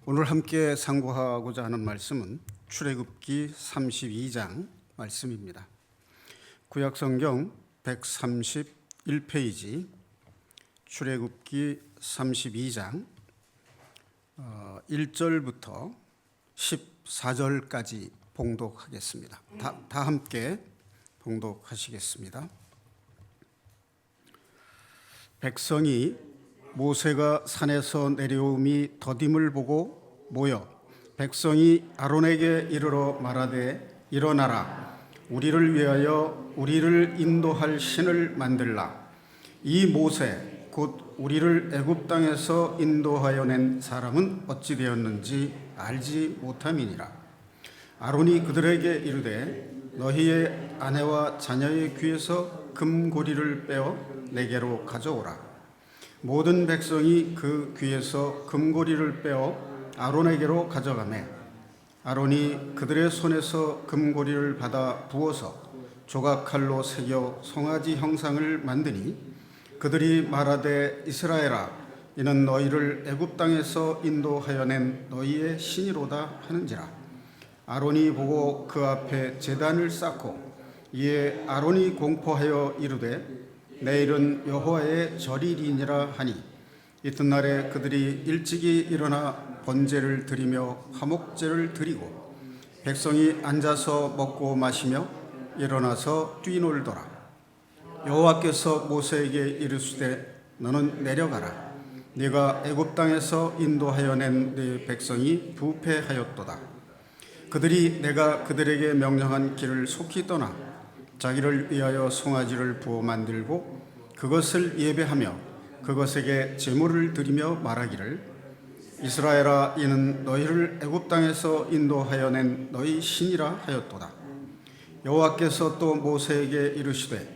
오늘 함께 상고하고자 하는 말씀은 출애굽기 32장 말씀입니다. 구약성경 131페이지 출애굽기 32장 1절부터 14절까지 봉독하겠습니다. 다 함께 봉독하시겠습니다. 백성이 모세가 산에서 내려옴이 더딤을 보고 모여 백성이 아론에게 이르러 말하되 일어나라, 우리를 위하여 우리를 인도할 신을 만들라. 이 모세 곧 우리를 애굽 땅에서 인도하여 낸 사람은 어찌 되었는지 알지 못함이니라. 아론이 그들에게 이르되 너희의 아내와 자녀의 귀에서 금고리를 빼어 내게로 가져오라. 모든 백성이 그 귀에서 금고리를 빼어 아론에게로 가져가매 아론이 그들의 손에서 금고리를 받아 부어서 조각칼로 새겨 송아지 형상을 만드니 그들이 말하되 이스라엘아, 이는 너희를 애굽 땅에서 인도하여 낸 너희의 신이로다 하는지라. 아론이 보고 그 앞에 제단을 쌓고 이에 아론이 공포하여 이르되 내일은 여호와의 절일이니라 하니 이튿날에 그들이 일찍이 일어나 번제를 드리며 화목제를 드리고 백성이 앉아서 먹고 마시며 일어나서 뛰놀더라. 여호와께서 모세에게 이르시되 너는 내려가라. 네가 애굽 땅에서 인도하여 낸 네 백성이 부패하였도다. 그들이 내가 그들에게 명령한 길을 속히 떠나 자기를 위하여 송아지를 부어 만들고 그것을 예배하며 그것에게 제물을 드리며 말하기를 이스라엘아, 이는 너희를 애굽 땅에서 인도하여 낸 너희 신이라 하였도다. 여호와께서 또 모세에게 이르시되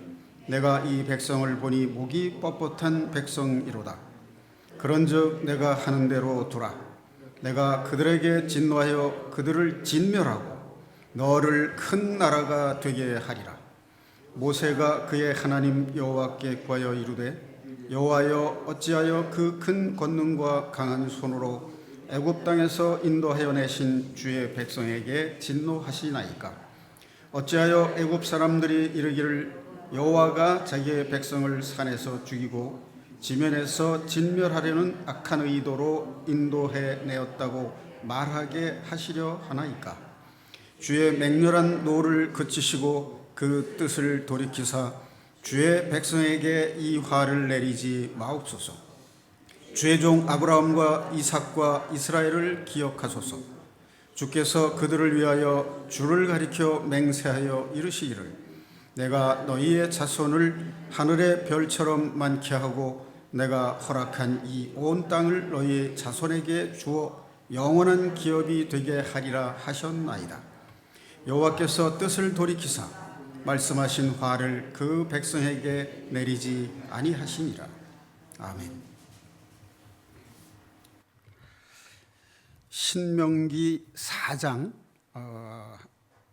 내가 이 백성을 보니 목이 뻣뻣한 백성이로다. 그런즉 내가 하는 대로 두라. 내가 그들에게 진노하여 그들을 진멸하고 너를 큰 나라가 되게 하리라. 모세가 그의 하나님 여호와께 구하여 이르되 여호와여, 어찌하여 그 큰 권능과 강한 손으로 애굽 땅에서 인도하여 내신 주의 백성에게 진노하시나이까? 어찌하여 애굽 사람들이 이르기를 여호와가 자기의 백성을 산에서 죽이고 지면에서 진멸하려는 악한 의도로 인도해 내었다고 말하게 하시려 하나이까? 주의 맹렬한 노를 그치시고 그 뜻을 돌이키사 주의 백성에게 이 화를 내리지 마옵소서. 주의 종 아브라함과 이삭과 이스라엘을 기억하소서. 주께서 그들을 위하여 주를 가리켜 맹세하여 이르시기를 내가 너희의 자손을 하늘의 별처럼 많게 하고 내가 허락한 이 온 땅을 너희 자손에게 주어 영원한 기업이 되게 하리라 하셨나이다. 여호와께서 뜻을 돌이키사 말씀하신 화를 그 백성에게 내리지 아니하시니라. 아멘. 신명기 4장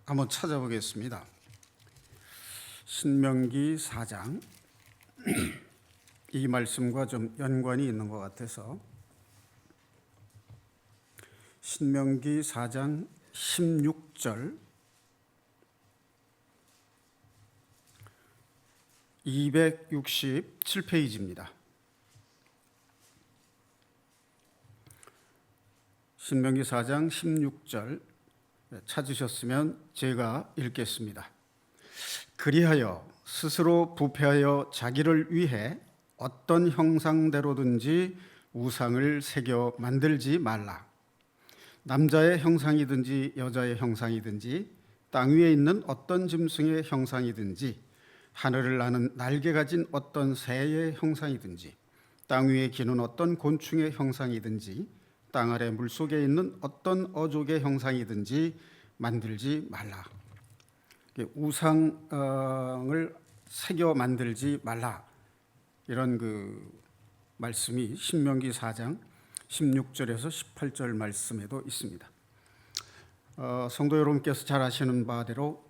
한번 찾아보겠습니다. 신명기 4장 이 말씀과 좀 연관이 있는 것 같아서 신명기 4장 16절 267페이지입니다. 신명기 4장 16절 찾으셨으면 제가 읽겠습니다. 그리하여 스스로 부패하여 자기를 위해 어떤 형상대로든지 우상을 새겨 만들지 말라. 남자의 형상이든지 여자의 형상이든지 땅 위에 있는 어떤 짐승의 형상이든지 하늘을 나는 날개 가진 어떤 새의 형상이든지 땅 위에 기는 어떤 곤충의 형상이든지 땅 아래 물속에 있는 어떤 어족의 형상이든지 만들지 말라. 우상을 새겨 만들지 말라. 이런 말씀이 신명기 4장 16절에서 18절 말씀에도 있습니다. 성도 여러분께서 잘 아시는 바대로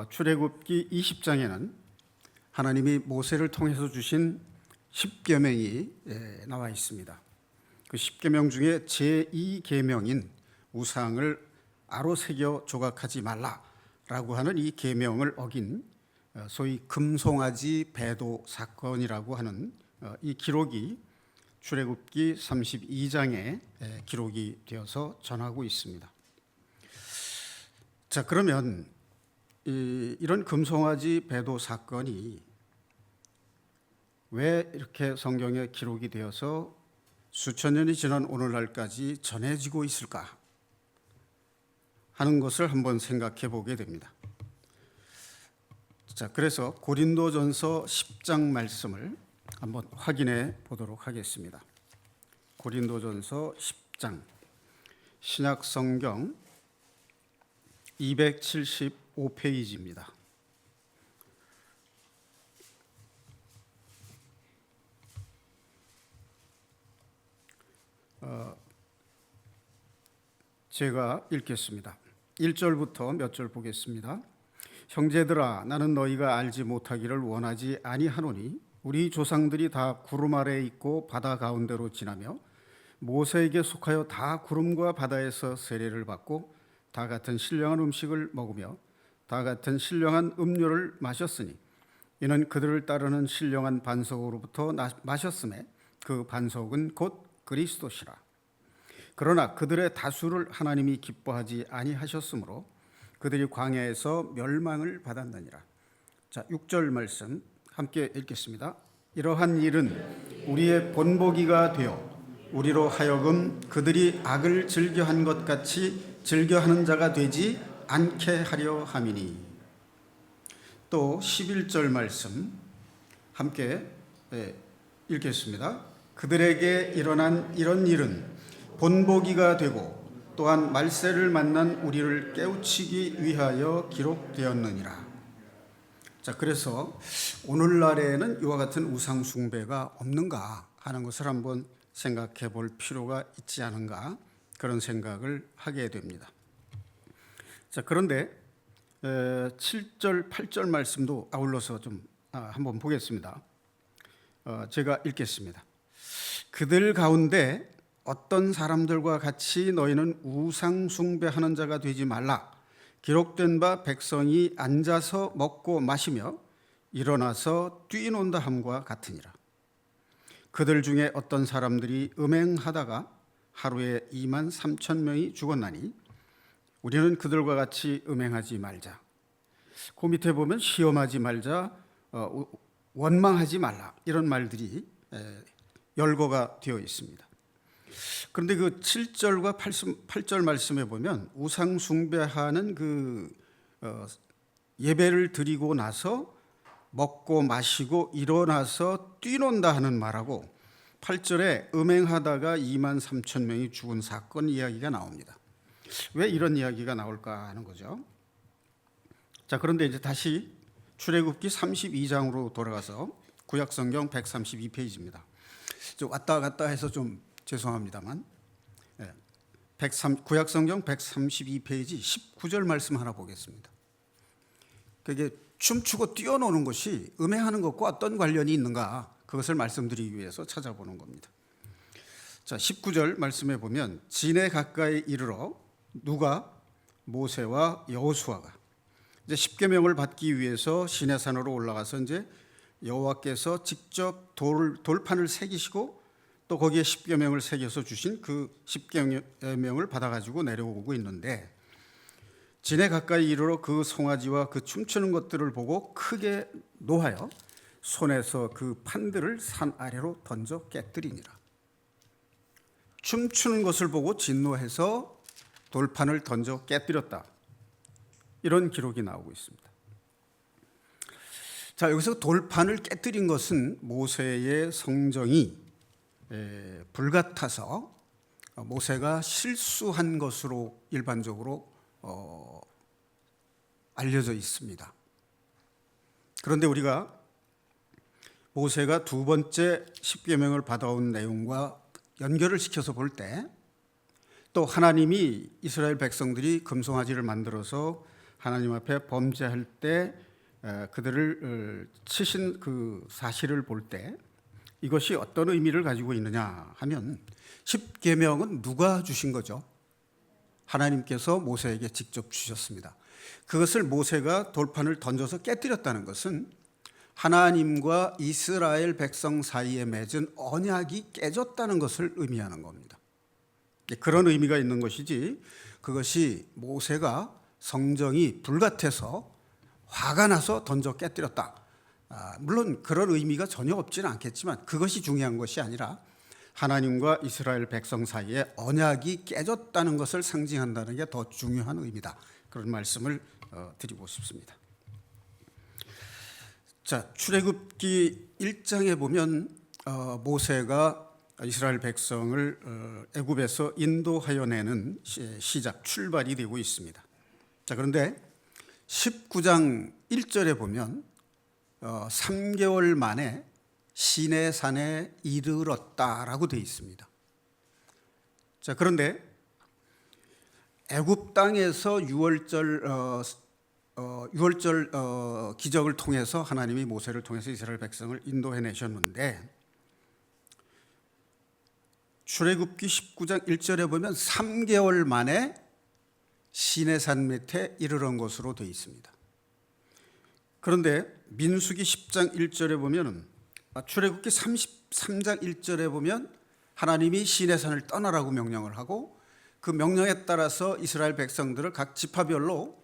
출애굽기 20장에는 하나님이 모세를 통해서 주신 십계명이 나와 있습니다. 그 10계명 중에 제2계명인 우상을 아로 새겨 조각하지 말라라고 하는 이 계명을 어긴 소위 금송아지 배도 사건이라고 하는 이 기록이 출애굽기 32장에 기록이 되어서 전하고 있습니다. 자, 그러면 이런 금송아지 배도 사건이 왜 이렇게 성경에 기록이 되어서 수천 년이 지난 오늘날까지 전해지고 있을까 하는 것을 한번 생각해 보게 됩니다. 자, 그래서 고린도전서 10장 말씀을 한번 확인해 보도록 하겠습니다. 고린도전서 10장 신약 성경 275페이지입니다. 제가 읽겠습니다. 1절부터 몇 절 보겠습니다. 형제들아, 나는 너희가 알지 못하기를 원하지 아니하노니 우리 조상들이 다 구름 아래에 있고 바다 가운데로 지나며 모세에게 속하여 다 구름과 바다에서 세례를 받고 다 같은 신령한 음식을 먹으며 다 같은 신령한 음료를 마셨으니 이는 그들을 따르는 신령한 반석으로부터 마셨음에 그 반석은 곧 그리스도시라. 그러나 그들의 다수를 하나님이 기뻐하지 아니하셨으므로 그들이 광야에서 멸망을 받았느니라. 자, 6절 말씀 함께 읽겠습니다. 이러한 일은 우리의 본보기가 되어 우리로 하여금 그들이 악을 즐겨한 것 같이 즐겨하는 자가 되지 않게 하려 함이니. 또 11절 말씀 함께 읽겠습니다. 그들에게 일어난 이런 일은 본보기가 되고 또한 말세를 만난 우리를 깨우치기 위하여 기록되었느니라. 자, 그래서 오늘날에는 이와 같은 우상 숭배가 없는가 하는 것을 한번 생각해 볼 필요가 있지 않은가, 그런 생각을 하게 됩니다. 자, 그런데 7절, 8절 말씀도 아울러서 좀 한번 보겠습니다. 제가 읽겠습니다. 그들 가운데 어떤 사람들과 같이 너희는 우상 숭배하는 자가 되지 말라. 기록된 바 백성이 앉아서 먹고 마시며 일어나서 뛰논다 함과 같으니라. 그들 중에 어떤 사람들이 음행하다가 하루에 2만 3천 명이 죽었나니 우리는 그들과 같이 음행하지 말자. 그 밑에 보면 시험하지 말자, 원망하지 말라, 이런 말들이 열거가 되어 있습니다. 그런데 그 7절과 8절 말씀에 보면 우상 숭배하는 그 예배를 드리고 나서 먹고 마시고 일어나서 뛰논다 하는 말하고 8절에 음행하다가 2만 3천 명이 죽은 사건 이야기가 나옵니다. 왜 이런 이야기가 나올까 하는 거죠. 자, 그런데 이제 다시 출애굽기 32장으로 돌아가서 구약성경 132페이지입니다. 좀 왔다 갔다 해서 좀 죄송합니다만, 구약성경 132페이지 19절 말씀 하나 보겠습니다. 그게 춤추고 뛰어노는 것이 음행하는 것과 어떤 관련이 있는가, 그것을 말씀드리기 위해서 찾아보는 겁니다. 자, 19절 말씀에 보면 진에 가까이 이르러 누가 모세와 여호수아가 이제 십계명을 받기 위해서 시내산으로 올라가서 이제 여호와께서 직접 돌판을 새기시고 또 거기에 십계명을 새겨서 주신 그 십계명을 받아가지고 내려오고 있는데, 진에 가까이 이르러 그 송아지와 그 춤추는 것들을 보고 크게 노하여 손에서 그 판들을 산 아래로 던져 깨뜨리니라. 춤추는 것을 보고 진노해서 돌판을 던져 깨뜨렸다, 이런 기록이 나오고 있습니다. 자, 여기서 돌판을 깨뜨린 것은 모세의 성정이 불같아서 모세가 실수한 것으로 일반적으로 알려져 있습니다. 그런데 우리가 모세가 두 번째 십계명을 받아온 내용과 연결을 시켜서 볼 때, 또 하나님이 이스라엘 백성들이 금송아지를 만들어서 하나님 앞에 범죄할 때 그들을 치신 그 사실을 볼 때 이것이 어떤 의미를 가지고 있느냐 하면 십계명은 누가 주신 거죠? 하나님께서 모세에게 직접 주셨습니다. 그것을 모세가 돌판을 던져서 깨뜨렸다는 것은 하나님과 이스라엘 백성 사이에 맺은 언약이 깨졌다는 것을 의미하는 겁니다. 그런 의미가 있는 것이지, 그것이 모세가 성정이 불같아서 화가 나서 던져 깨뜨렸다, 물론 그런 의미가 전혀 없지는 않겠지만 그것이 중요한 것이 아니라 하나님과 이스라엘 백성 사이에 언약이 깨졌다는 것을 상징한다는 게 더 중요한 의미다, 그런 말씀을 드리고 싶습니다. 자, 출애굽기 1장에 보면 모세가 이스라엘 백성을 애굽에서 인도하여 내는 시작, 출발이 되고 있습니다. 자, 그런데 19장 1절에 보면 3개월 만에 시내산에 이르렀다라고 되어 있습니다. 자, 그런데 애굽 땅에서 유월절 기적을 통해서 하나님이 모세를 통해서 이스라엘 백성을 인도해 내셨는데, 출애굽기 19장 1절에 보면 3개월 만에 시내산 밑에 이르는 것으로 되어 있습니다. 그런데 민수기 10장 1절에 보면, 출애굽기 33장 1절에 보면 하나님이 시내산을 떠나라고 명령을 하고 그 명령에 따라서 이스라엘 백성들을 각 지파별로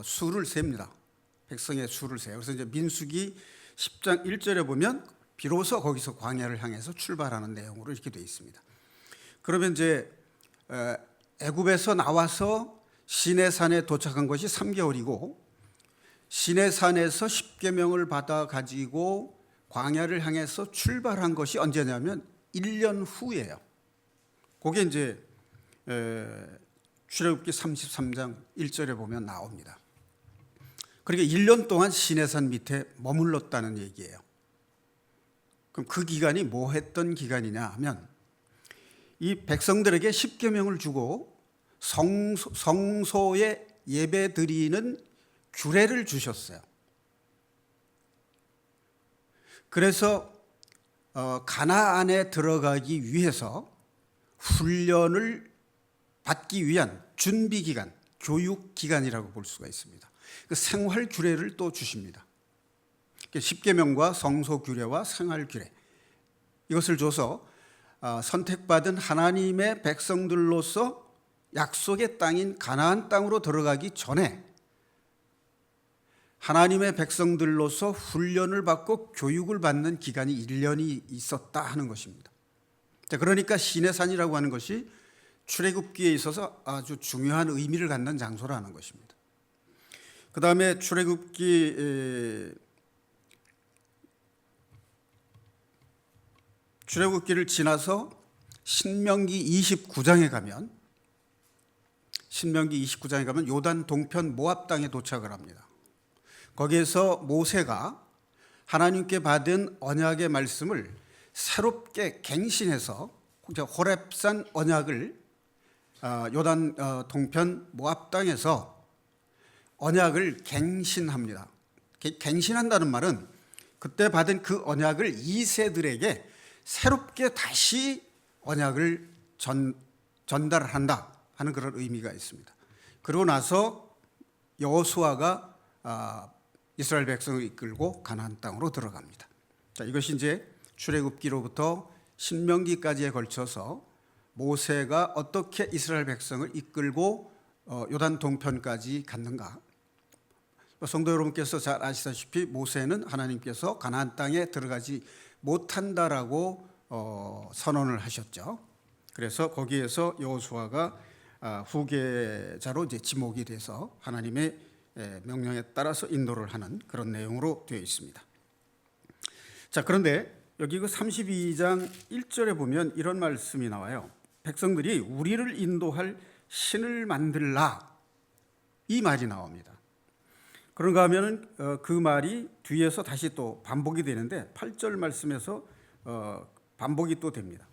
수를 셉니다. 백성의 수를 세요. 그래서 이제 민수기 10장 1절에 보면 비로소 거기서 광야를 향해서 출발하는 내용으로 이렇게 되어 있습니다. 그러면 이제 애굽에서 나와서 시내산에 도착한 것이 3개월이고 시내산에서 십계명을 받아 가지고 광야를 향해서 출발한 것이 언제냐면 1년 후예요. 그게 이제 출애굽기 33장 1절에 보면 나옵니다. 그러니까 1년 동안 시내산 밑에 머물렀다는 얘기예요. 그럼 그 기간이 뭐 했던 기간이냐 하면 이 백성들에게 십계명을 주고 성소에 예배 드리는 규례를 주셨어요. 그래서 가나안에 들어가기 위해서 훈련을 받기 위한 준비 기간, 교육 기간이라고 볼 수가 있습니다. 그 생활 규례를 또 주십니다. 십계명과 성소 규례와 생활 규례, 이것을 줘서 선택받은 하나님의 백성들로서 약속의 땅인 가나안 땅으로 들어가기 전에 하나님의 백성들로서 훈련을 받고 교육을 받는 기간이 1년이 있었다 하는 것입니다. 자, 그러니까 시내산이라고 하는 것이 출애굽기에 있어서 아주 중요한 의미를 갖는 장소라는 것입니다. 그 다음에 출애굽기를 지나서 신명기 29장에 가면 요단 동편 모압 땅에 도착을 합니다. 거기에서 모세가 하나님께 받은 언약의 말씀을 새롭게 갱신해서 호렙산 언약을 요단 동편 모압 땅에서 언약을 갱신합니다. 갱신한다는 말은 그때 받은 그 언약을 2세들에게 새롭게 다시 언약을 전달한다 하는 그런 의미가 있습니다. 그러고 나서 여호수아가 이스라엘 백성을 이끌고 가나안 땅으로 들어갑니다. 자, 이것이 이제 출애굽기로부터 신명기까지에 걸쳐서 모세가 어떻게 이스라엘 백성을 이끌고 요단 동편까지 갔는가. 성도 여러분께서 잘 아시다시피 모세는 하나님께서 가나안 땅에 들어가지 못한다라고 선언을 하셨죠. 그래서 거기에서 여호수아가 후계자로 이제 지목이 돼서 하나님의 명령에 따라서 인도를 하는 그런 내용으로 되어 있습니다. 자, 그런데 여기 그 32장 1절에 보면 이런 말씀이 나와요. 백성들이 우리를 인도할 신을 만들라, 이 말이 나옵니다. 그런가 하면은 그 말이 뒤에서 다시 또 반복이 되는데 8절 말씀에서 반복이 또 됩니다.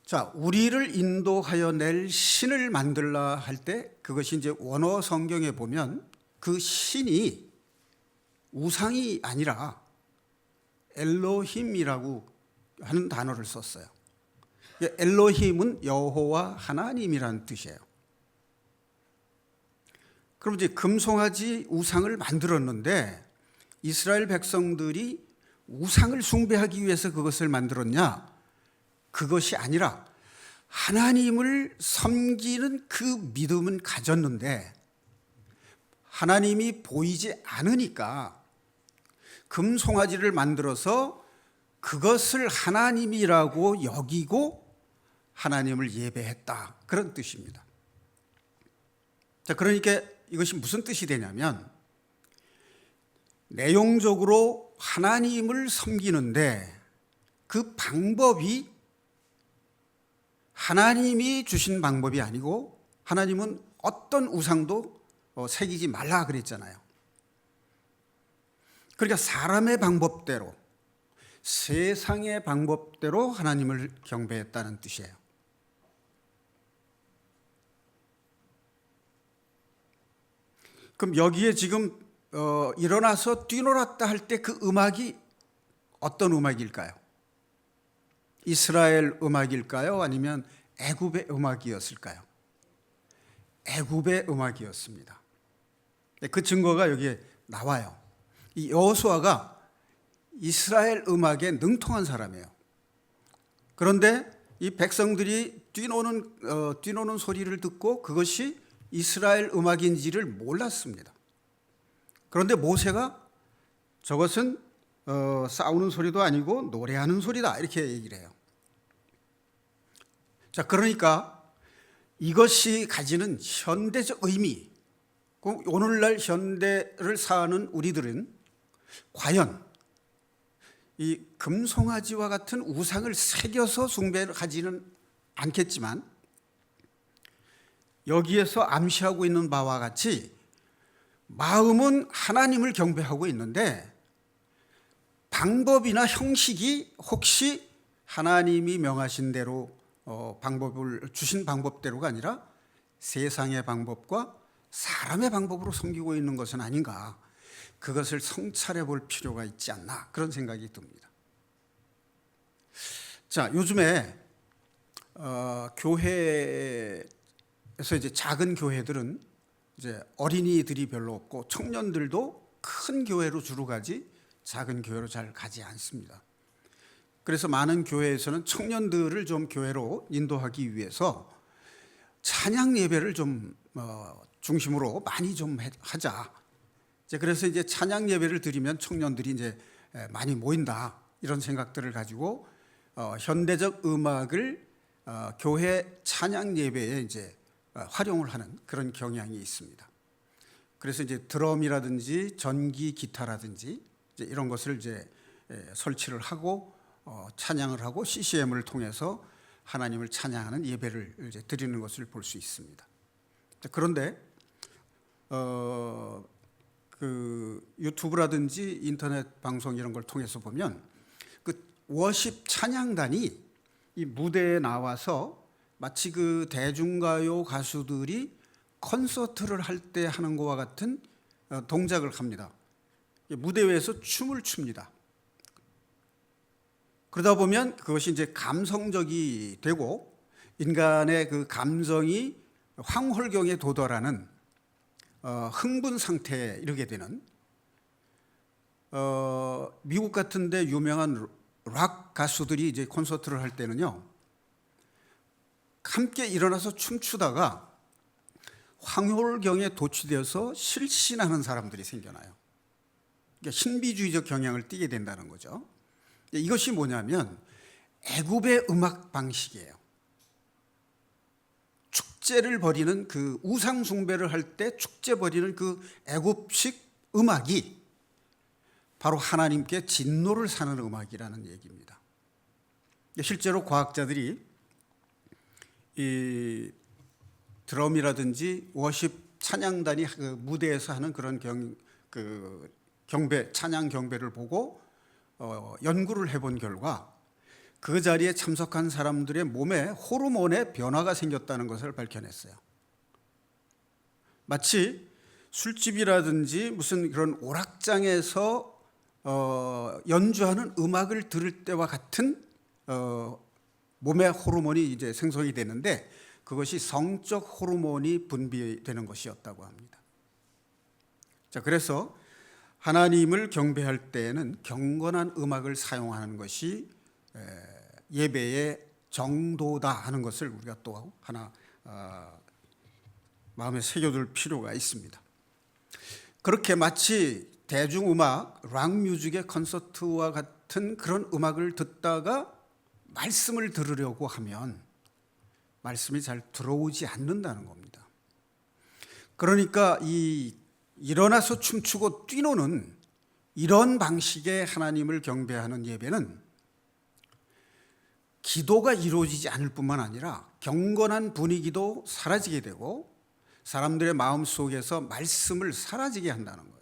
자, 우리를 인도하여 낼 신을 만들라 할 때 그것이 이제 원어 성경에 보면 그 신이 우상이 아니라 엘로힘이라고 하는 단어를 썼어요. 엘로힘은 여호와 하나님이라는 뜻이에요. 그럼 이제 금송아지 우상을 만들었는데 이스라엘 백성들이 우상을 숭배하기 위해서 그것을 만들었냐? 그것이 아니라 하나님을 섬기는 그 믿음은 가졌는데 하나님이 보이지 않으니까 금송아지를 만들어서 그것을 하나님이라고 여기고 하나님을 예배했다, 그런 뜻입니다. 자, 그러니까 이것이 무슨 뜻이 되냐면 내용적으로 하나님을 섬기는데 그 방법이 하나님이 주신 방법이 아니고, 하나님은 어떤 우상도 새기지 말라 그랬잖아요. 그러니까 사람의 방법대로, 세상의 방법대로 하나님을 경배했다는 뜻이에요. 그럼 여기에 지금 일어나서 뛰놀았다 할 때 그 음악이 어떤 음악일까요? 이스라엘 음악일까요? 아니면 애굽의 음악이었을까요? 애굽의 음악이었습니다. 그 증거가 여기에 나와요. 이 여호수아가 이스라엘 음악에 능통한 사람이에요. 그런데 이 백성들이 뛰노는 소리를 듣고 그것이 이스라엘 음악인지를 몰랐습니다. 그런데 모세가 저것은 싸우는 소리도 아니고 노래하는 소리다, 이렇게 얘기를 해요. 자, 그러니까 이것이 가지는 현대적 의미, 오늘날 현대를 사는 우리들은 과연 이 금송아지와 같은 우상을 새겨서 숭배를 하지는 않겠지만 여기에서 암시하고 있는 바와 같이 마음은 하나님을 경배하고 있는데 방법이나 형식이 혹시 하나님이 명하신 대로 방법을 주신 방법대로가 아니라 세상의 방법과 사람의 방법으로 섬기고 있는 것은 아닌가, 그것을 성찰해 볼 필요가 있지 않나, 그런 생각이 듭니다. 자, 요즘에 교회에서 이제 작은 교회들은 이제 어린이들이 별로 없고 청년들도 큰 교회로 주로 가지 작은 교회로 잘 가지 않습니다. 그래서 많은 교회에서는 청년들을 좀 교회로 인도하기 위해서 찬양 예배를 좀 중심으로 많이 좀 하자. 그래서 이제 찬양 예배를 드리면 청년들이 이제 많이 모인다, 이런 생각들을 가지고 현대적 음악을 교회 찬양 예배에 이제 활용을 하는 그런 경향이 있습니다. 그래서 이제 드럼이라든지 전기 기타라든지 이제 이런 것을 이제 설치를 하고 찬양을 하고 CCM을 통해서 하나님을 찬양하는 예배를 이제 드리는 것을 볼 수 있습니다. 그런데 그 유튜브라든지 인터넷 방송 이런 걸 통해서 보면 그 워십 찬양단이 이 무대에 나와서 마치 그 대중가요 가수들이 콘서트를 할 때 하는 것과 같은 동작을 합니다. 무대 위에서 춤을 춥니다. 그러다 보면 그것이 이제 감성적이 되고 인간의 그 감정이 황홀경에 도달하는 흥분 상태에 이르게 되는, 미국 같은데 유명한 락 가수들이 이제 콘서트를 할 때는요, 함께 일어나서 춤추다가 황홀경에 도취되어서 실신하는 사람들이 생겨나요. 그러니까 신비주의적 경향을 띠게 된다는 거죠. 이것이 뭐냐면 애굽의 음악 방식이에요. 축제를 벌이는 그 우상 숭배를 할 때 축제 벌이는 그 애굽식 음악이 바로 하나님께 진노를 사는 음악이라는 얘기입니다. 실제로 과학자들이 이 드럼이라든지 워십 찬양단이 그 무대에서 하는 그런 경배, 찬양 경배를 보고 연구를 해본 결과 그 자리에 참석한 사람들의 몸에 호르몬의 변화가 생겼다는 것을 밝혀냈어요. 마치 술집이라든지 무슨 그런 오락장에서 연주하는 음악을 들을 때와 같은 몸의 호르몬이 이제 생성이 되는데 그것이 성적 호르몬이 분비되는 것이었다고 합니다. 자, 그래서 하나님을 경배할 때에는 경건한 음악을 사용하는 것이 예배의 정도다 하는 것을 우리가 또 하나 마음에 새겨둘 필요가 있습니다. 그렇게 마치 대중음악, 락뮤직의 콘서트와 같은 그런 음악을 듣다가 말씀을 들으려고 하면 말씀이 잘 들어오지 않는다는 겁니다. 그러니까 일어나서 춤추고 뛰노는 이런 방식의 하나님을 경배하는 예배는 기도가 이루어지지 않을 뿐만 아니라 경건한 분위기도 사라지게 되고 사람들의 마음 속에서 말씀을 사라지게 한다는 거예요.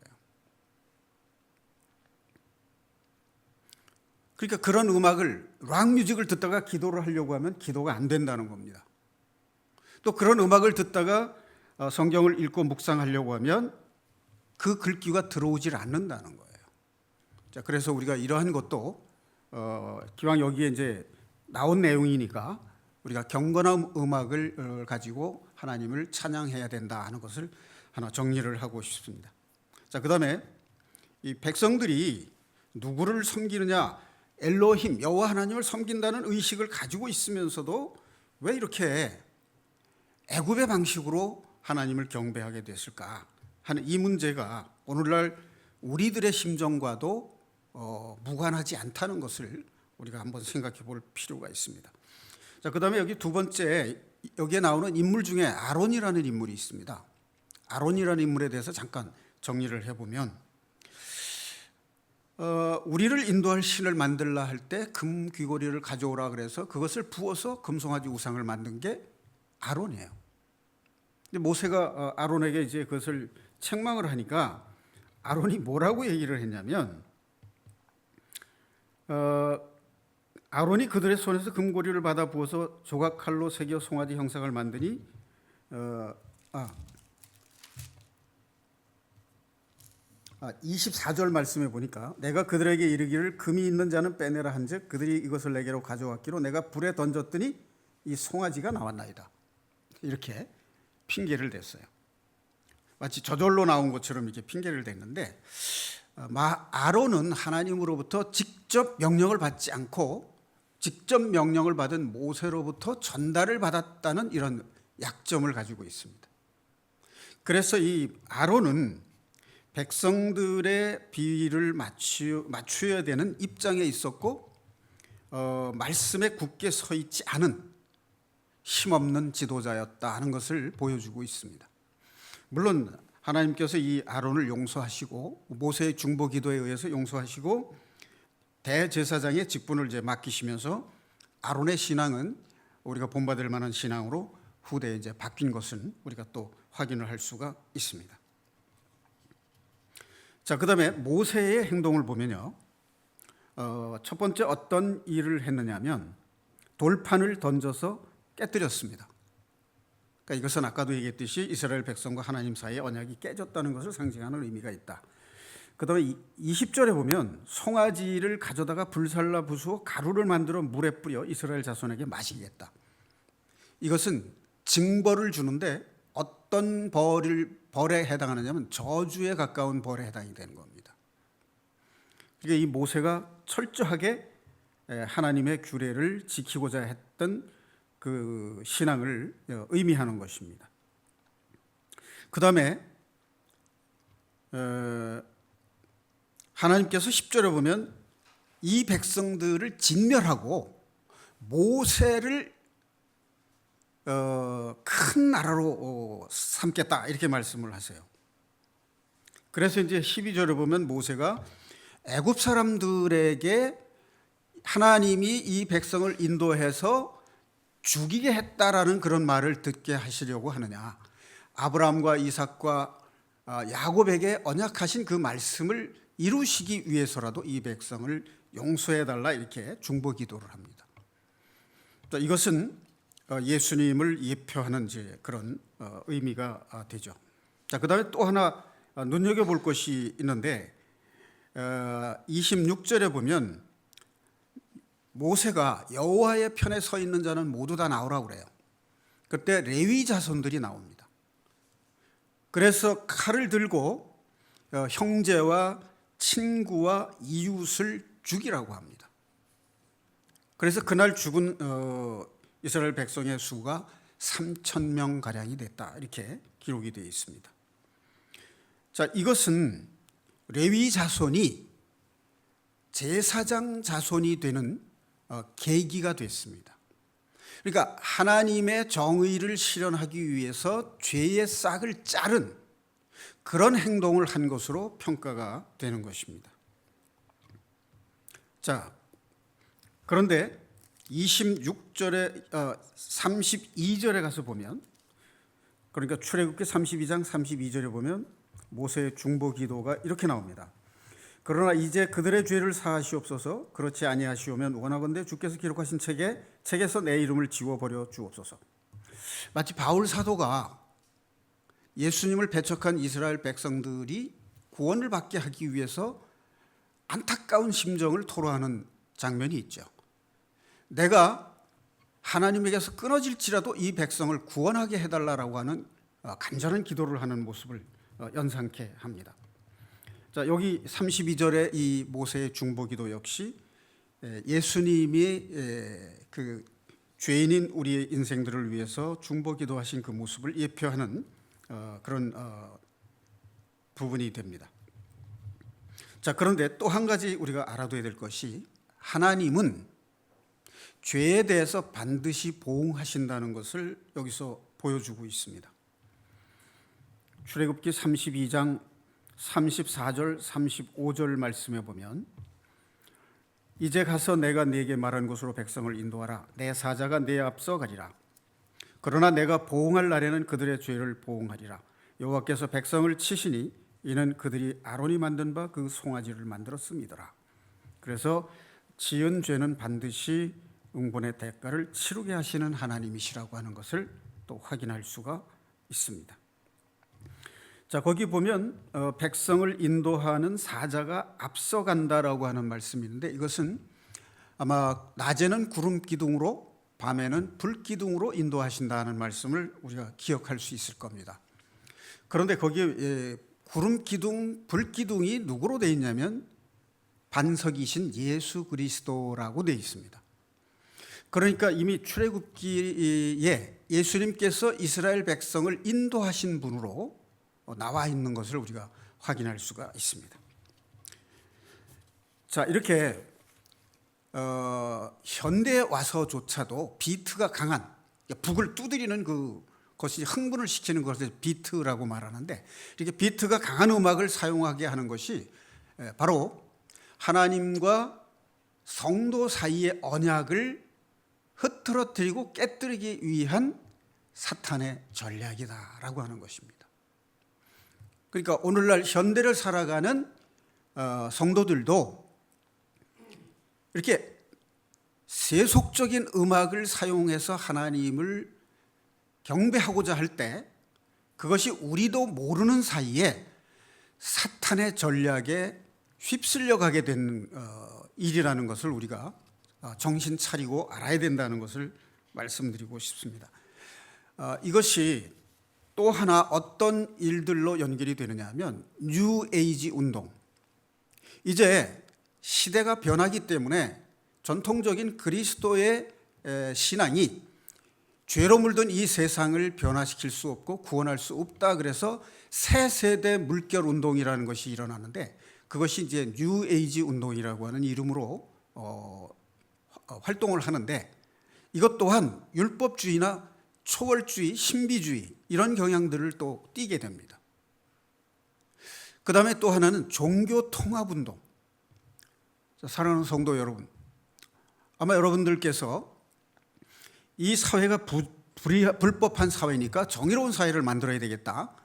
그러니까 그런 음악을, 락뮤직을 듣다가 기도를 하려고 하면 기도가 안 된다는 겁니다. 또 그런 음악을 듣다가 성경을 읽고 묵상하려고 하면 그 글귀가 들어오질 않는다는 거예요. 자, 그래서 우리가 이러한 것도 기왕 여기에 이제 나온 내용이니까 우리가 경건한 음악을 가지고 하나님을 찬양해야 된다 하는 것을 하나 정리를 하고 싶습니다. 자, 그다음에 이 백성들이 누구를 섬기느냐, 엘로힘 여호와 하나님을 섬긴다는 의식을 가지고 있으면서도 왜 이렇게 애굽의 방식으로 하나님을 경배하게 됐을까 하는 이 문제가 오늘날 우리들의 심정과도 무관하지 않다는 것을 우리가 한번 생각해 볼 필요가 있습니다. 자, 그다음에 여기 두 번째, 여기에 나오는 인물 중에 아론이라는 인물이 있습니다. 아론이라는 인물에 대해서 잠깐 정리를 해보면 우리를 인도할 신을 만들라 할 때 금 귀고리를 가져오라 그래서 그것을 부어서 금송아지 우상을 만든 게 아론이에요. 근데 모세가 아론에게 이제 그것을 책망을 하니까 아론이 뭐라고 얘기를 했냐면 아론이 그들의 손에서 금고리를 받아 부어서 조각칼로 새겨 송아지 형상을 만드니 24절 말씀에 보니까 내가 그들에게 이르기를 금이 있는 자는 빼내라 한즉 그들이 이것을 내게로 가져왔기로 내가 불에 던졌더니 이 송아지가 나왔나이다. 이렇게 핑계를 댔어요. 마치 저절로 나온 것처럼 이렇게 핑계를 댔는데 아론은 하나님으로부터 직접 명령을 받지 않고 직접 명령을 받은 모세로부터 전달을 받았다는 이런 약점을 가지고 있습니다. 그래서 이 아론은 백성들의 비위를 맞추어야 되는 입장에 있었고 말씀에 굳게 서 있지 않은 힘없는 지도자였다 하는 것을 보여주고 있습니다. 물론 하나님께서 이 아론을 용서하시고 모세의 중보 기도에 의해서 용서하시고 대제사장의 직분을 이제 맡기시면서 아론의 신앙은 우리가 본받을 만한 신앙으로 후대에 이제 바뀐 것은 우리가 또 확인을 할 수가 있습니다. 자, 그다음에 모세의 행동을 보면요, 첫 번째 어떤 일을 했느냐면 돌판을 던져서 깨뜨렸습니다. 그러니까 이것은 아까도 얘기했듯이 이스라엘 백성과 하나님 사이의 언약이 깨졌다는 것을 상징하는 의미가 있다. 그다음에 20절에 보면 송아지를 가져다가 불살라 부수어 가루를 만들어 물에 뿌려 이스라엘 자손에게 마시겠다. 이것은 징벌을 주는데 어떤 벌에 해당하느냐면 저주에 가까운 벌에 해당이 되는 겁니다. 그러니까 이 모세가 철저하게 하나님의 규례를 지키고자 했던 그 신앙을 의미하는 것입니다. 그 다음에 하나님께서 10절에 보면 이 백성들을 진멸하고 모세를 큰 나라로 삼겠다 이렇게 말씀을 하세요. 그래서 이제 12절에 보면 모세가 애굽 사람들에게 하나님이 이 백성을 인도해서 죽이게 했다라는 그런 말을 듣게 하시려고 하느냐, 아브라함과 이삭과 야곱에게 언약하신 그 말씀을 이루시기 위해서라도 이 백성을 용서해달라 이렇게 중보 기도를 합니다. 이것은 예수님을 예표하는 이제 그런 의미가 되죠. 자, 그다음에 또 하나 눈여겨볼 것이 있는데 26절에 보면 모세가 여호와의 편에 서 있는 자는 모두 다 나오라고 그래요. 그때 레위 자손들이 나옵니다. 그래서 칼을 들고 형제와 친구와 이웃을 죽이라고 합니다. 그래서 그날 죽은 이스라엘 백성의 수가 3,000명 가량이 됐다, 이렇게 기록이 되어 있습니다. 자, 이것은 레위 자손이 제사장 자손이 되는 계기가 됐습니다. 그러니까 하나님의 정의를 실현하기 위해서 죄의 싹을 자른 그런 행동을 한 것으로 평가가 되는 것입니다. 자, 그런데 26절에 32절에 가서 보면, 그러니까 출애굽기 32장 32절에 보면 모세의 중보 기도가 이렇게 나옵니다. 그러나 이제 그들의 죄를 사하시옵소서. 그렇지 아니하시오면 원하건대 주께서 기록하신 책에서 내 이름을 지워버려 주옵소서. 마치 바울 사도가 예수님을 배척한 이스라엘 백성들이 구원을 받게 하기 위해서 안타까운 심정을 토로하는 장면이 있죠. 내가 하나님에게서 끊어질지라도 이 백성을 구원하게 해달라고 하는 간절한 기도를 하는 모습을 연상케 합니다. 자, 여기 32절의 이 모세의 중보기도 역시 예수님이 그 죄인인 우리의 인생들을 위해서 중보기도하신 그 모습을 예표하는 그런 부분이 됩니다. 자, 그런데 또 한 가지 우리가 알아둬야 될 것이, 하나님은 죄에 대해서 반드시 보응하신다는 것을 여기서 보여주고 있습니다. 출애굽기 32장 34절 35절 말씀에 보면, 이제 가서 내가 네게 말한 곳으로 백성을 인도하라. 내 사자가 네 앞서 가리라. 그러나 내가 보응할 날에는 그들의 죄를 보응하리라. 여호와께서 백성을 치시니 이는 그들이 아론이 만든 바 그 송아지를 만들었음이더라. 그래서 지은 죄는 반드시 응분의 대가를 치르게 하시는 하나님이시라고 하는 것을 또 확인할 수가 있습니다. 자, 거기 보면 백성을 인도하는 사자가 앞서간다라고 하는 말씀이 있는데, 이것은 아마 낮에는 구름 기둥으로 밤에는 불 기둥으로 인도하신다는 말씀을 우리가 기억할 수 있을 겁니다. 그런데 거기에 구름 기둥, 불 기둥이 누구로 되어 있냐면 반석이신 예수 그리스도라고 되어 있습니다. 그러니까 이미 출애굽기에 예수님께서 이스라엘 백성을 인도하신 분으로 나와 있는 것을 우리가 확인할 수가 있습니다. 자, 이렇게 현대에 와서조차도 비트가 강한, 북을 두드리는 그것이 흥분을 시키는 것을 비트라고 말하는데, 이렇게 비트가 강한 음악을 사용하게 하는 것이 바로 하나님과 성도 사이의 언약을 흐트러뜨리고 깨뜨리기 위한 사탄의 전략이다라고 하는 것입니다. 그러니까 오늘날 현대를 살아가는 성도들도 이렇게 세속적인 음악을 사용해서 하나님을 경배하고자 할 때, 그것이 우리도 모르는 사이에 사탄의 전략에 휩쓸려 가게 되는 일이라는 것을 우리가 정신 차리고 알아야 된다는 것을 말씀드리고 싶습니다. 이것이 또 하나 어떤 일들로 연결이 되느냐 하면 뉴 에이지 운동. 이제 시대가 변하기 때문에 전통적인 그리스도의 신앙이 죄로 물든 이 세상을 변화시킬 수 없고 구원할 수 없다. 그래서 새 세대 물결 운동이라는 것이 일어나는데, 그것이 이제 뉴 에이지 운동이라고 하는 이름으로 활동을 하는데, 이것 또한 율법주의나 초월주의, 신비주의 이런 경향들을 또 띠게 됩니다. 그 다음에 또 하나는 종교 통합 운동. 사랑하는 성도 여러분, 아마 여러분들께서 이 사회가 불법한 사회니까 정의로운 사회를 만들어야 되겠다,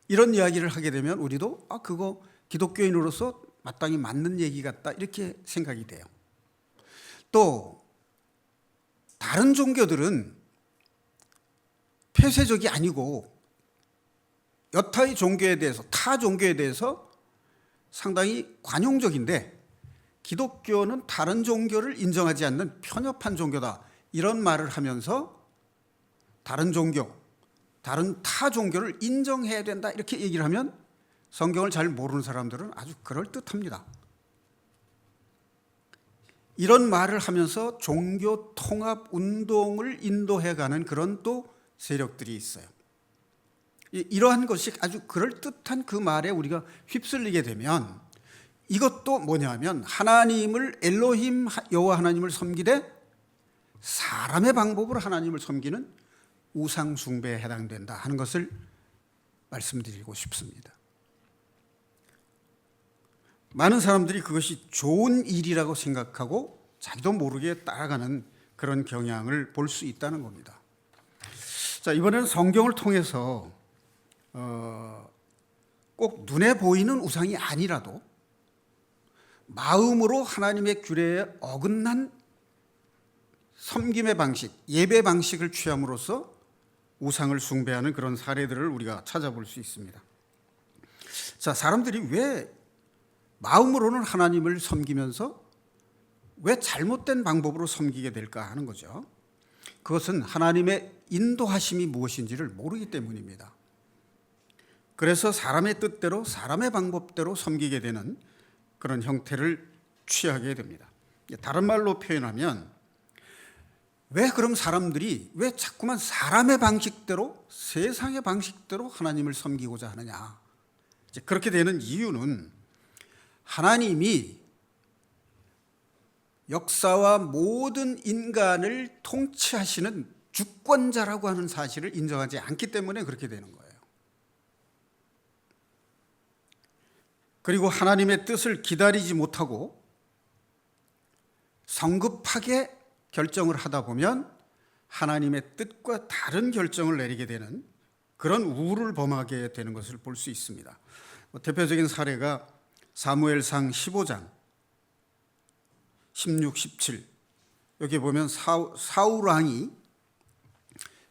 이런 이야기를 하게 되면 우리도 그거 기독교인으로서 마땅히 맞는 얘기 같다, 이렇게 생각이 돼요. 또 다른 종교들은 폐쇄적이 아니고 여타의 종교에 대해서, 타 종교에 대해서 상당히 관용적인데 기독교는 다른 종교를 인정하지 않는 편협한 종교다, 이런 말을 하면서 다른 종교, 다른 타 종교를 인정해야 된다, 이렇게 얘기를 하면 성경을 잘 모르는 사람들은 아주 그럴듯합니다. 이런 말을 하면서 종교 통합 운동을 인도해가는 그런 또 세력들이 있어요. 이러한 것이 아주 그럴듯한 그 말에 우리가 휩쓸리게 되면 이것도 뭐냐면 하나님을 엘로힘 여호와 하나님을 섬기되 사람의 방법으로 하나님을 섬기는 우상 숭배에 해당된다 하는 것을 말씀드리고 싶습니다. 많은 사람들이 그것이 좋은 일이라고 생각하고 자기도 모르게 따라가는 그런 경향을 볼 수 있다는 겁니다. 자, 이번에는 성경을 통해서 꼭 눈에 보이는 우상이 아니라도 마음으로 하나님의 규례에 어긋난 섬김의 방식, 예배 방식을 취함으로써 우상을 숭배하는 그런 사례들을 우리가 찾아볼 수 있습니다. 자, 사람들이 왜 마음으로는 하나님을 섬기면서 왜 잘못된 방법으로 섬기게 될까 하는 거죠. 그것은 하나님의 인도하심이 무엇인지를 모르기 때문입니다. 그래서 사람의 뜻대로 사람의 방법대로 섬기게 되는 그런 형태를 취하게 됩니다. 다른 말로 표현하면 왜 그럼 사람들이 왜 자꾸만 사람의 방식대로, 세상의 방식대로 하나님을 섬기고자 하느냐. 그렇게 되는 이유는 하나님이 역사와 모든 인간을 통치하시는 주권자라고 하는 사실을 인정하지 않기 때문에 그렇게 되는 거예요. 그리고 하나님의 뜻을 기다리지 못하고 성급하게 결정을 하다 보면 하나님의 뜻과 다른 결정을 내리게 되는 그런 우를 범하게 되는 것을 볼 수 있습니다. 대표적인 사례가 사무엘상 15장 16, 17 여기 보면 사울 왕이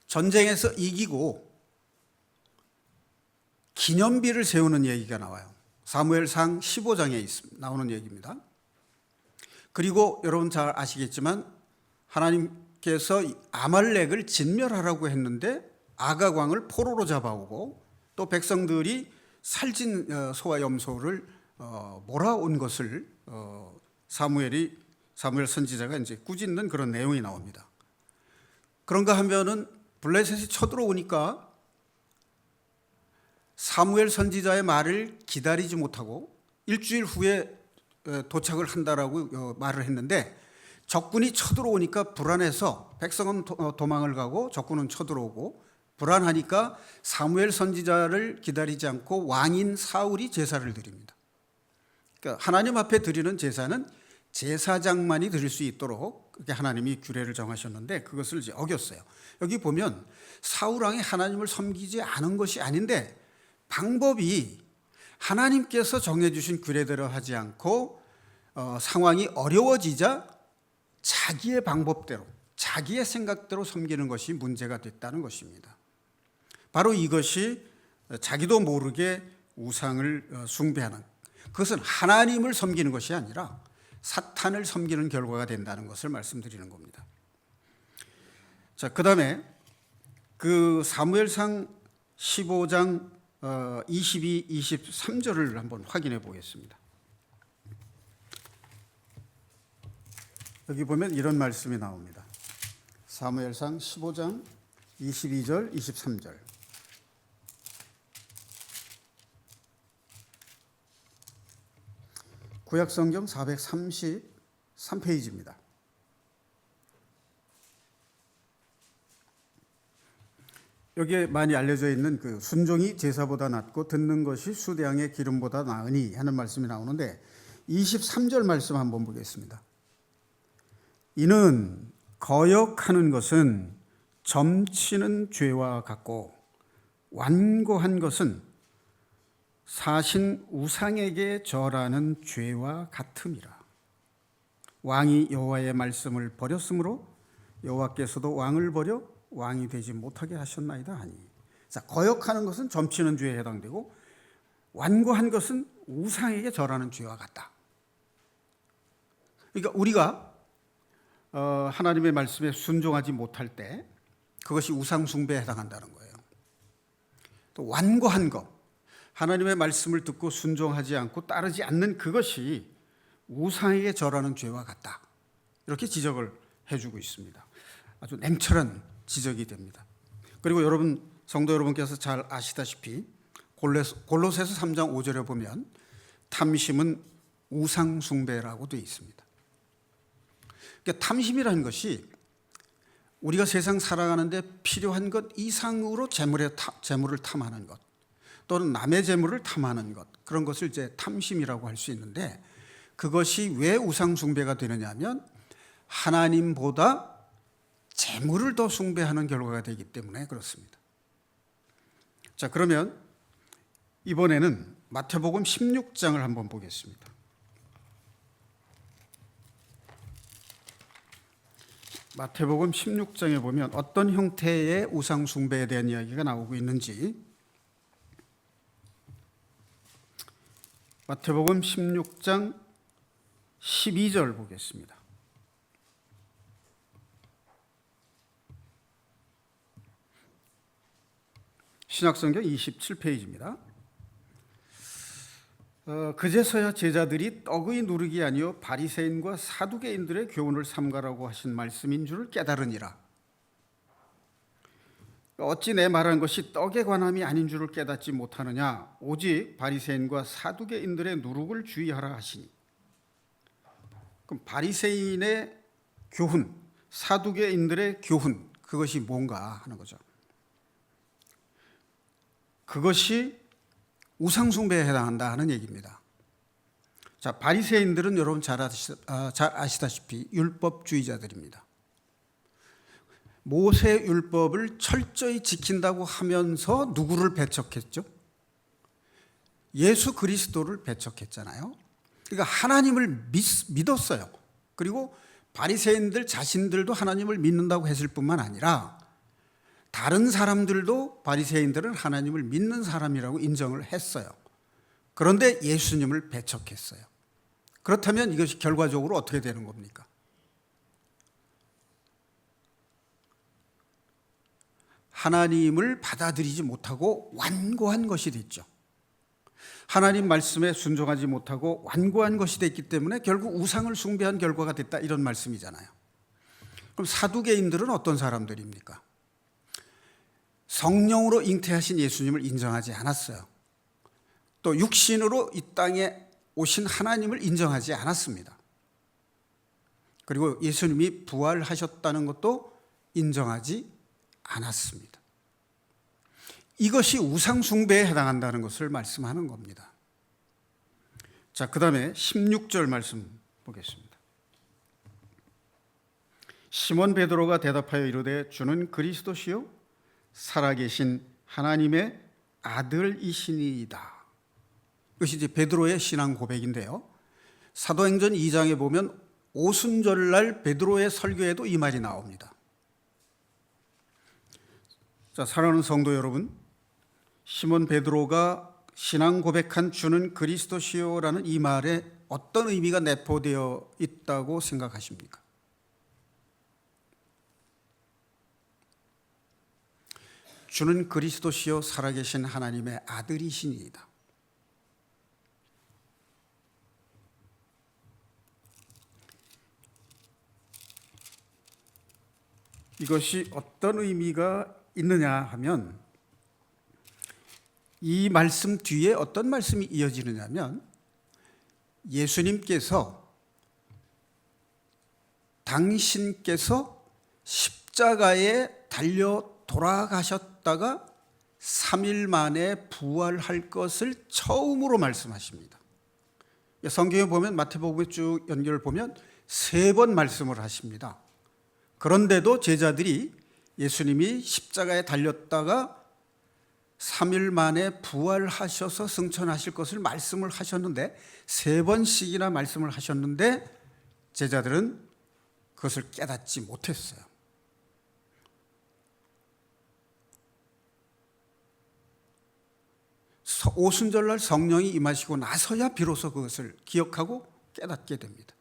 전쟁에서 이기고 기념비를 세우는 얘기가 나와요. 사무엘상 15장에 나오는 얘기입니다. 그리고 여러분 잘 아시겠지만 하나님께서 아말렉을 진멸하라고 했는데 아각 왕을 포로로 잡아오고 또 백성들이 살찐 소와 염소를 몰아온 것을 사무엘 선지자가 이제 꾸짖는 그런 내용이 나옵니다. 그런가 하면은 블레셋이 쳐들어오니까 사무엘 선지자의 말을 기다리지 못하고 일주일 후에 도착을 한다라고 말을 했는데 적군이 쳐들어오니까 불안해서 백성은 도망을 가고 적군은 쳐들어오고 불안하니까 사무엘 선지자를 기다리지 않고 왕인 사울이 제사를 드립니다. 그러니까 하나님 앞에 드리는 제사는 제사장만이 드릴 수 있도록 그렇게 하나님이 규례를 정하셨는데 그것을 이제 어겼어요. 여기 보면 사울 왕이 하나님을 섬기지 않은 것이 아닌데 방법이 하나님께서 정해주신 규례대로 하지 않고 상황이 어려워지자 자기의 방법대로 자기의 생각대로 섬기는 것이 문제가 됐다는 것입니다. 바로 이것이 자기도 모르게 우상을 숭배하는, 그것은 하나님을 섬기는 것이 아니라 사탄을 섬기는 결과가 된다는 것을 말씀드리는 겁니다. 자, 그다음에 그 사무엘상 15장 22, 23절을 한번 확인해 보겠습니다. 여기 보면 이런 말씀이 나옵니다. 사무엘상 15장 22절, 23절. 구약성경 433페이지입니다. 여기에 많이 알려져 있는 그 순종이 제사보다 낫고 듣는 것이 수대양의 기름보다 나으니 하는 말씀이 나오는데 23절 말씀 한번 보겠습니다. 이는 거역하는 것은 점치는 죄와 같고 완고한 것은 사신 우상에게 절하는 죄와 같음이라. 왕이 여호와의 말씀을 버렸으므로 여호와께서도 왕을 버려 왕이 되지 못하게 하셨나이다 하니. 자, 거역하는 것은 점치는 죄에 해당되고 완고한 것은 우상에게 절하는 죄와 같다. 그러니까 우리가 하나님의 말씀에 순종하지 못할 때 그것이 우상 숭배에 해당한다는 거예요. 또 완고한 것, 하나님의 말씀을 듣고 순종하지 않고 따르지 않는 그것이 우상에게 절하는 죄와 같다. 이렇게 지적을 해주고 있습니다. 아주 냉철한 지적이 됩니다. 그리고 여러분, 성도 여러분께서 잘 아시다시피 골로새서 3장 5절에 보면 탐심은 우상 숭배라고 되어 있습니다. 그러니까 탐심이라는 것이 우리가 세상 살아가는데 필요한 것 이상으로 재물을 탐하는 것, 또는 남의 재물을 탐하는 것, 그런 것을 이제 탐심이라고 할 수 있는데, 그것이 왜 우상 숭배가 되느냐 하면 하나님보다 재물을 더 숭배하는 결과가 되기 때문에 그렇습니다. 자, 그러면 이번에는 마태복음 16장을 한번 보겠습니다. 마태복음 16장에 보면 어떤 형태의 우상 숭배에 대한 이야기가 나오고 있는지, 마태복음 16장 12절 보겠습니다. 신약성경 27페이지입니다. 그제서야 제자들이 떡의 누룩이 아니요 바리새인과 사두개인들의 교훈을 삼가라고 하신 말씀인 줄을 깨달으니라. 어찌 내 말한 것이 떡에 관함이 아닌 줄을 깨닫지 못하느냐. 오직 바리새인과 사두개인들의 누룩을 주의하라 하시니. 그럼 바리새인의 교훈, 사두개인들의 교훈, 그것이 뭔가 하는 거죠. 그것이 우상숭배에 해당한다 하는 얘기입니다. 자, 바리새인들은 여러분 잘 아시다시피 율법주의자들입니다. 모세 율법을 철저히 지킨다고 하면서 누구를 배척했죠? 예수 그리스도를 배척했잖아요. 그러니까 하나님을 믿었어요. 그리고 바리새인들 자신들도 하나님을 믿는다고 했을 뿐만 아니라 다른 사람들도 바리새인들은 하나님을 믿는 사람이라고 인정을 했어요. 그런데 예수님을 배척했어요. 그렇다면 이것이 결과적으로 어떻게 되는 겁니까? 하나님을 받아들이지 못하고 완고한 것이 됐죠. 하나님 말씀에 순종하지 못하고 완고한 것이 됐기 때문에 결국 우상을 숭배한 결과가 됐다, 이런 말씀이잖아요. 그럼 사두개인들은 어떤 사람들입니까? 성령으로 잉태하신 예수님을 인정하지 않았어요. 또 육신으로 이 땅에 오신 하나님을 인정하지 않았습니다. 그리고 예수님이 부활하셨다는 것도 인정하지 않았습니다. 이것이 우상 숭배에 해당한다는 것을 말씀하는 겁니다. 자, 그 다음에 16절 말씀 보겠습니다. 시몬 베드로가 대답하여 이르되 주는 그리스도시요 살아계신 하나님의 아들이시니이다. 이것이 이제 베드로의 신앙 고백인데요. 사도행전 2장에 보면 오순절날 베드로의 설교에도 이 말이 나옵니다. 자, 사랑하는 성도 여러분, 시몬 베드로가 신앙 고백한 주는 그리스도시요라는 이 말에 어떤 의미가 내포되어 있다고 생각하십니까? 주는 그리스도시요 살아계신 하나님의 아들이시니이다. 이것이 어떤 의미가 있느냐 하면 이 말씀 뒤에 어떤 말씀이 이어지느냐 하면 예수님께서 당신께서 십자가에 달려 돌아가셨다가 3일 만에 부활할 것을 처음으로 말씀하십니다. 성경에 보면 마태복음에 쭉 연결을 보면 3번 말씀을 하십니다. 그런데도 제자들이 예수님이 십자가에 달렸다가 3일 만에 부활하셔서 승천하실 것을 말씀을 하셨는데 3번씩이나 말씀을 하셨는데 제자들은 그것을 깨닫지 못했어요. 오순절날 성령이 임하시고 나서야 비로소 그것을 기억하고 깨닫게 됩니다.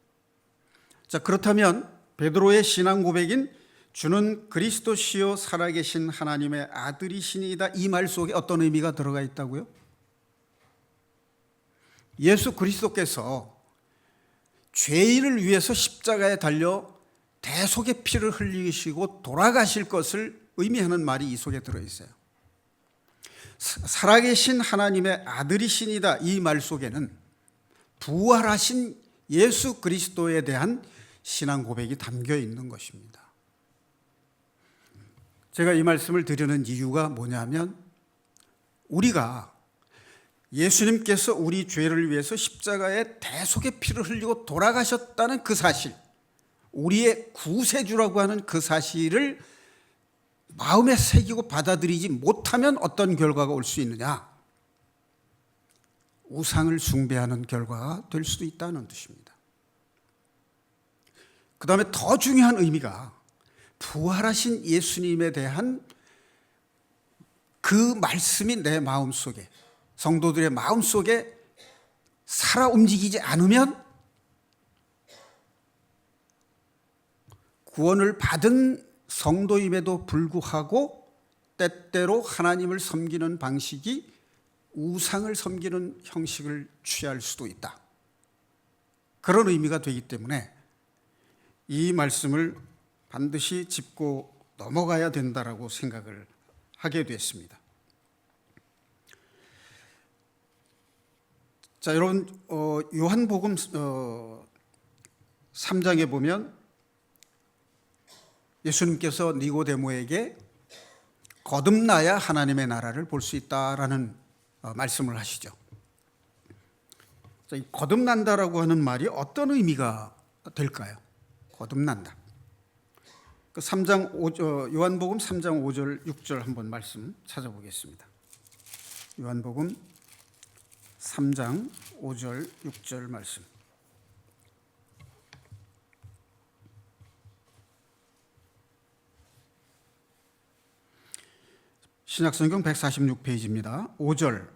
자, 그렇다면 베드로의 신앙 고백인 주는 그리스도시요 살아계신 하나님의 아들이시니이다, 이 말 속에 어떤 의미가 들어가 있다고요? 예수 그리스도께서 죄인을 위해서 십자가에 달려 대속의 피를 흘리시고 돌아가실 것을 의미하는 말이 이 속에 들어있어요. 살아계신 하나님의 아들이시니다, 이 말 속에는 부활하신 예수 그리스도에 대한 신앙 고백이 담겨 있는 것입니다. 제가 이 말씀을 드리는 이유가 뭐냐면, 우리가 예수님께서 우리 죄를 위해서 십자가에 대속의 피를 흘리고 돌아가셨다는 그 사실, 우리의 구세주라고 하는 그 사실을 마음에 새기고 받아들이지 못하면 어떤 결과가 올 수 있느냐? 우상을 숭배하는 결과가 될 수도 있다는 뜻입니다. 그 다음에 더 중요한 의미가 부활하신 예수님에 대한 그 말씀이 내 마음속에, 성도들의 마음속에 살아 움직이지 않으면 구원을 받은 성도임에도 불구하고 때때로 하나님을 섬기는 방식이 우상을 섬기는 형식을 취할 수도 있다. 그런 의미가 되기 때문에 이 말씀을 반드시 짚고 넘어가야 된다라고 생각을 하게 됐습니다. 자, 여러분, 요한복음 3장에 보면 예수님께서 니고데모에게 거듭나야 하나님의 나라를 볼 수 있다라는 말씀을 하시죠. 자, 이 거듭난다라고 하는 말이 어떤 의미가 될까요? 거듭난다. 그 요한복음 3장 5절 6절 한번 말씀 찾아보겠습니다. 요한복음 3장 5절 6절 말씀. 신약성경 146페이지입니다. 5절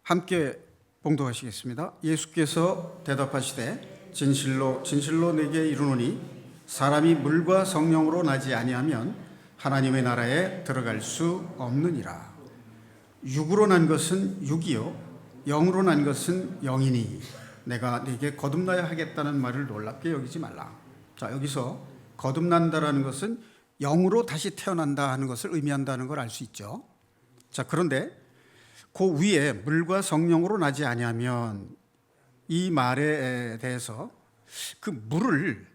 함께 봉독하시겠습니다. 예수께서 대답하시되 진실로 진실로 내게 이르노니 사람이 물과 성령으로 나지 아니하면 하나님의 나라에 들어갈 수 없느니라. 육으로 난 것은 육이요 영으로 난 것은 영이니 내가 네게 거듭나야 하겠다는 말을 놀랍게 여기지 말라. 자, 여기서 거듭난다라는 것은 영으로 다시 태어난다 하는 것을 의미한다는 걸 알 수 있죠. 자, 그런데 그 위에 물과 성령으로 나지 아니하면, 이 말에 대해서 그 물을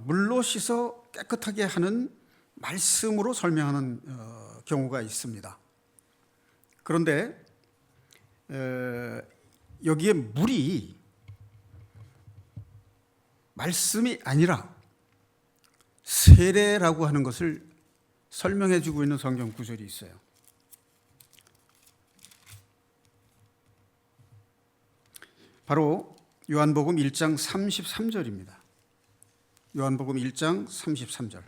물로 씻어 깨끗하게 하는 말씀으로 설명하는 경우가 있습니다. 그런데 여기에 물이 말씀이 아니라 세례라고 하는 것을 설명해 주고 있는 성경 구절이 있어요. 바로 요한복음 1장 33절입니다. 요한복음 1장 33절.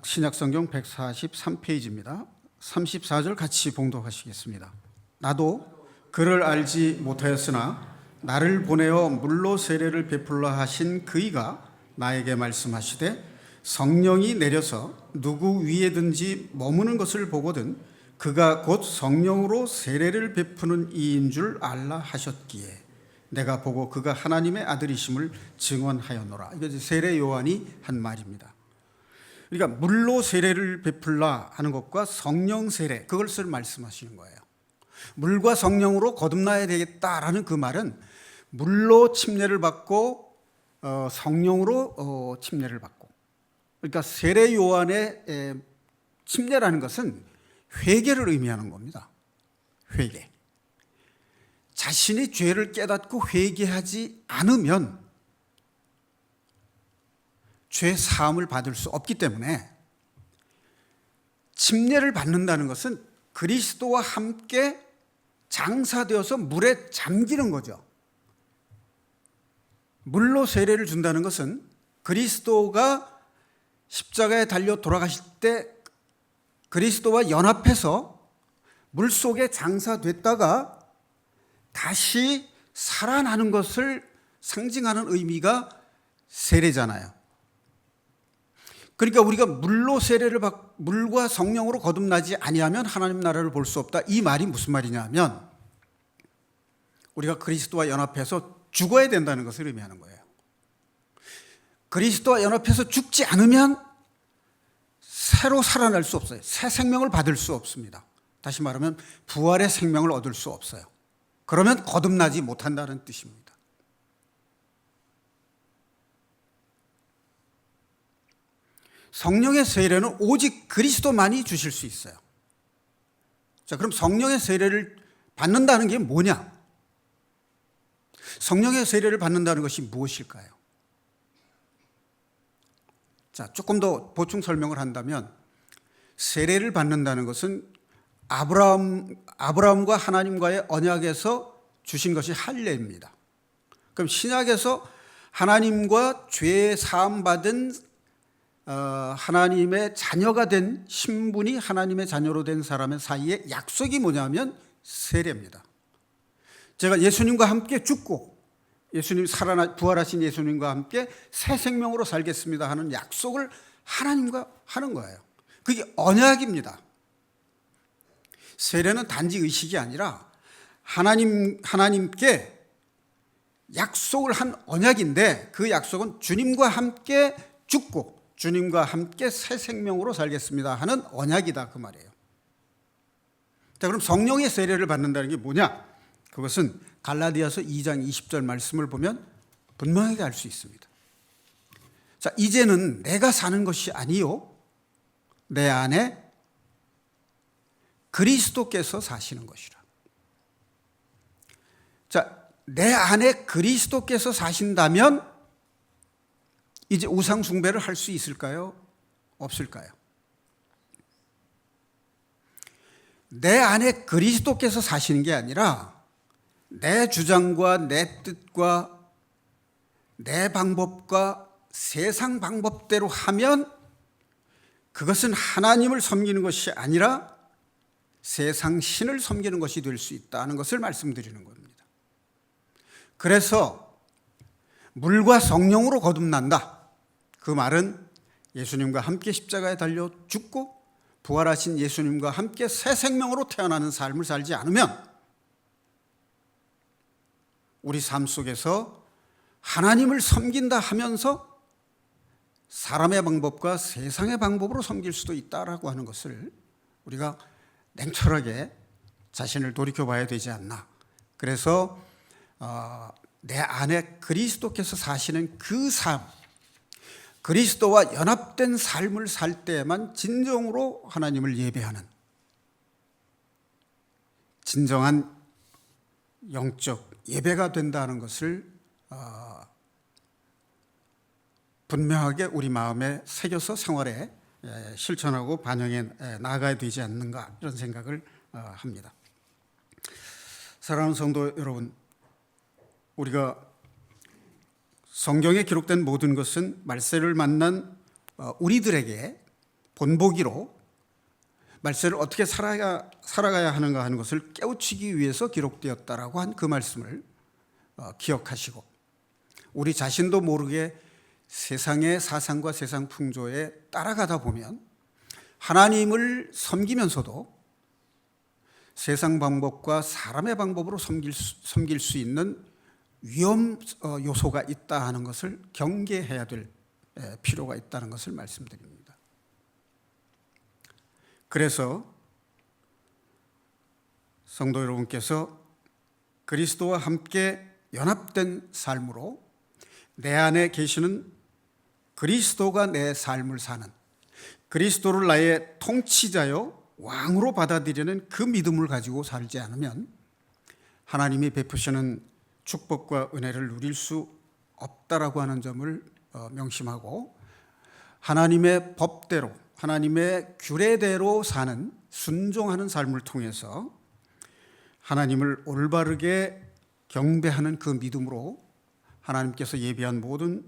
신약성경 143페이지입니다. 34절 같이 봉독하시겠습니다. 나도 그를 알지 못하였으나 나를 보내어 물로 세례를 베풀라 하신 그이가 나에게 말씀하시되 성령이 내려서 누구 위에든지 머무는 것을 보거든 그가 곧 성령으로 세례를 베푸는 이인 줄 알라 하셨기에 내가 보고 그가 하나님의 아들이심을 증언하였노라. 이게 세례 요한이 한 말입니다. 그러니까 물로 세례를 베풀라 하는 것과 성령 세례, 그것을 말씀하시는 거예요. 물과 성령으로 거듭나야 되겠다라는 그 말은 물로 침례를 받고 성령으로 침례를 받고, 그러니까 세례 요한의 침례라는 것은 회개를 의미하는 겁니다. 회개. 자신이 죄를 깨닫고 회개하지 않으면 죄 사함을 받을 수 없기 때문에 침례를 받는다는 것은 그리스도와 함께 장사되어서 물에 잠기는 거죠. 물로 세례를 준다는 것은 그리스도가 십자가에 달려 돌아가실 때 그리스도와 연합해서 물속에 장사됐다가 다시 살아나는 것을 상징하는 의미가 세례잖아요. 그러니까 우리가 물과 성령으로 거듭나지 아니하면 하나님 나라를 볼 수 없다. 이 말이 무슨 말이냐면 우리가 그리스도와 연합해서 죽어야 된다는 것을 의미하는 거예요. 그리스도와 연합해서 죽지 않으면 새로 살아날 수 없어요. 새 생명을 받을 수 없습니다. 다시 말하면 부활의 생명을 얻을 수 없어요. 그러면 거듭나지 못한다는 뜻입니다. 성령의 세례는 오직 그리스도만이 주실 수 있어요. 자, 그럼 성령의 세례를 받는다는 게 뭐냐? 성령의 세례를 받는다는 것이 무엇일까요? 자, 조금 더 보충 설명을 한다면 세례를 받는다는 것은 아브라함과 하나님과의 언약에서 주신 것이 할례입니다. 그럼 신약에서 하나님과 죄 사함 받은 하나님의 자녀가 된 신분이 하나님의 자녀로 된 사람의 사이에 약속이 뭐냐면 세례입니다. 제가 예수님과 함께 죽고 예수님 부활하신 예수님과 함께 새 생명으로 살겠습니다 하는 약속을 하나님과 하는 거예요. 그게 언약입니다. 세례는 단지 의식이 아니라 하나님께 약속을 한 언약인데 그 약속은 주님과 함께 죽고 주님과 함께 새 생명으로 살겠습니다 하는 언약이다 그 말이에요. 자, 그럼 성령의 세례를 받는다는 게 뭐냐? 그것은 갈라디아서 2장 20절 말씀을 보면 분명하게 알 수 있습니다. 자, 이제는 내가 사는 것이 아니요 내 안에 그리스도께서 사시는 것이라. 자, 내 안에 그리스도께서 사신다면 이제 우상 숭배를 할 수 있을까요? 없을까요? 내 안에 그리스도께서 사시는 게 아니라 내 주장과 내 뜻과 내 방법과 세상 방법대로 하면 그것은 하나님을 섬기는 것이 아니라 세상 신을 섬기는 것이 될 수 있다는 것을 말씀드리는 겁니다. 그래서 물과 성령으로 거듭난다. 그 말은 예수님과 함께 십자가에 달려 죽고 부활하신 예수님과 함께 새 생명으로 태어나는 삶을 살지 않으면 우리 삶 속에서 하나님을 섬긴다 하면서 사람의 방법과 세상의 방법으로 섬길 수도 있다라고 하는 것을 우리가 냉철하게 자신을 돌이켜봐야 되지 않나. 그래서 내 안에 그리스도께서 사시는 그 삶, 그리스도와 연합된 삶을 살 때에만 진정으로 하나님을 예배하는 진정한 영적 예배가 된다는 것을 분명하게 우리 마음에 새겨서 생활에 실천하고 반영해 나아가야 되지 않는가 이런 생각을 합니다. 사랑하는 성도 여러분, 우리가 성경에 기록된 모든 것은 말세를 만난 우리들에게 본보기로 말세를 어떻게 살아가야 하는가 하는 것을 깨우치기 위해서 기록되었다라고 한 그 말씀을 기억하시고 우리 자신도 모르게 세상의 사상과 세상 풍조에 따라가다 보면 하나님을 섬기면서도 세상 방법과 사람의 방법으로 섬길 수 있는 위험 요소가 있다 하는 것을 경계해야 될 필요가 있다는 것을 말씀드립니다. 그래서 성도 여러분께서 그리스도와 함께 연합된 삶으로 내 안에 계시는 그리스도가 내 삶을 사는 그리스도를 나의 통치자요 왕으로 받아들이는 그 믿음을 가지고 살지 않으면 하나님이 베푸시는 축복과 은혜를 누릴 수 없다라고 하는 점을 명심하고 하나님의 법대로 하나님의 규례대로 사는 순종하는 삶을 통해서 하나님을 올바르게 경배하는 그 믿음으로 하나님께서 예비한 모든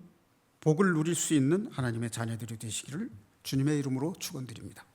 복을 누릴 수 있는 하나님의 자녀들이 되시기를 주님의 이름으로 축원드립니다.